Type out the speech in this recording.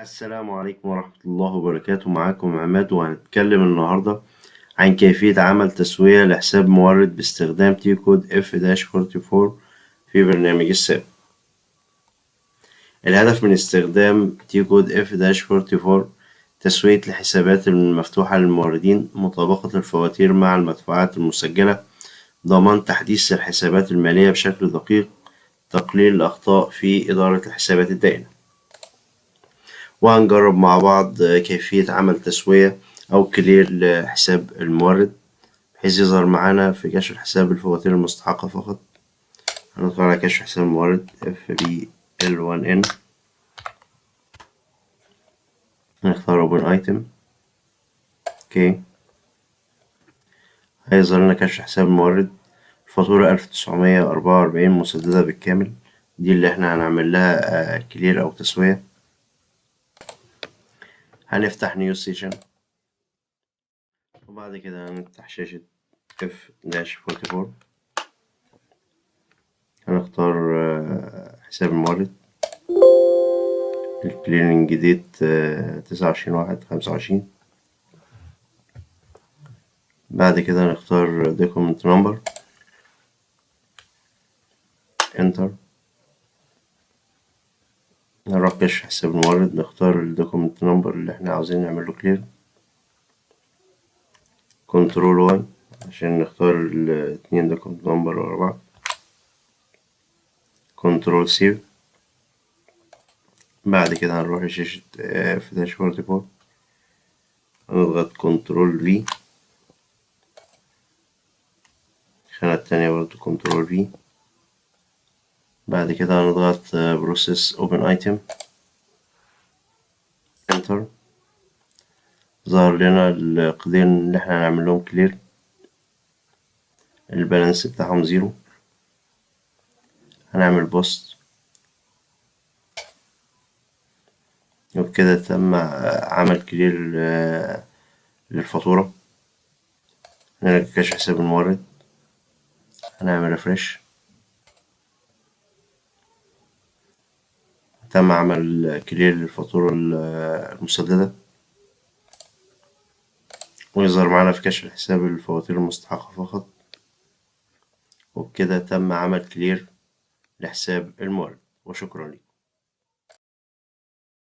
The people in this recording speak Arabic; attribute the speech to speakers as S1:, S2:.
S1: السلام عليكم ورحمة الله وبركاته. معاكم عماد، وهنتكلم النهاردة عن كيفية عمل تسوية لحساب مورد باستخدام تي كود F-44 في برنامج الساب. الهدف من استخدام تي كود F-44 تسوية الحسابات المفتوحة للموردين، مطابقة الفواتير مع المدفوعات المسجلة، ضمان تحديث الحسابات المالية بشكل دقيق، تقليل الأخطاء في إدارة الحسابات الدائمة. وهنجرب مع بعض كيفية عمل تسوية أو كلير لحساب المورد بحيث يظهر معانا في كشف الحساب الفواتير المستحقة فقط. هندخل على كشف حساب المورد FBL1N، هنختار Open Item. اوكي، هيظهر لنا كشف حساب المورد. الفاتورة 1944 مسددة بالكامل، دي اللي احنا هنعمل لها كلير أو تسوية. هنفتح نيو سيشن، وبعد كده هنفتح شاشة F-44. هنختار حساب المورد، الكليرنج ديت 29/1/25. بعد كده نختار دوكيمنت نمبر، انتر. نروح كشف حساب المورد، نختار الدوكيمنت نمبر اللي احنا عاوزين نعمله كلير، كنترول واي عشان نختار الاتنين دوكيمنت نمبر ورا بعض، كنترول سيف. بعد كده هنروح لشاشة F-44، هنضغط كنترول في، الخانة التانية برضه كنترول في. بعد كده هنضغط بروسيس اوبن ايتم، انتر. ظهر لنا القيدين اللي احنا هنعمل لهم كلير، البالانس بتاعهم 0. هنعمل بوست، وبكده تم عمل كلير للفاتورة. هنرجع كشف حساب المورد، هنعمل ريفرش، تم عمل كلير للفاتورة المسددة، ويظهر معانا في كشف الحساب الفواتير المستحقة فقط. وبكده تم عمل كلير لحساب المورد، وشكرا لك.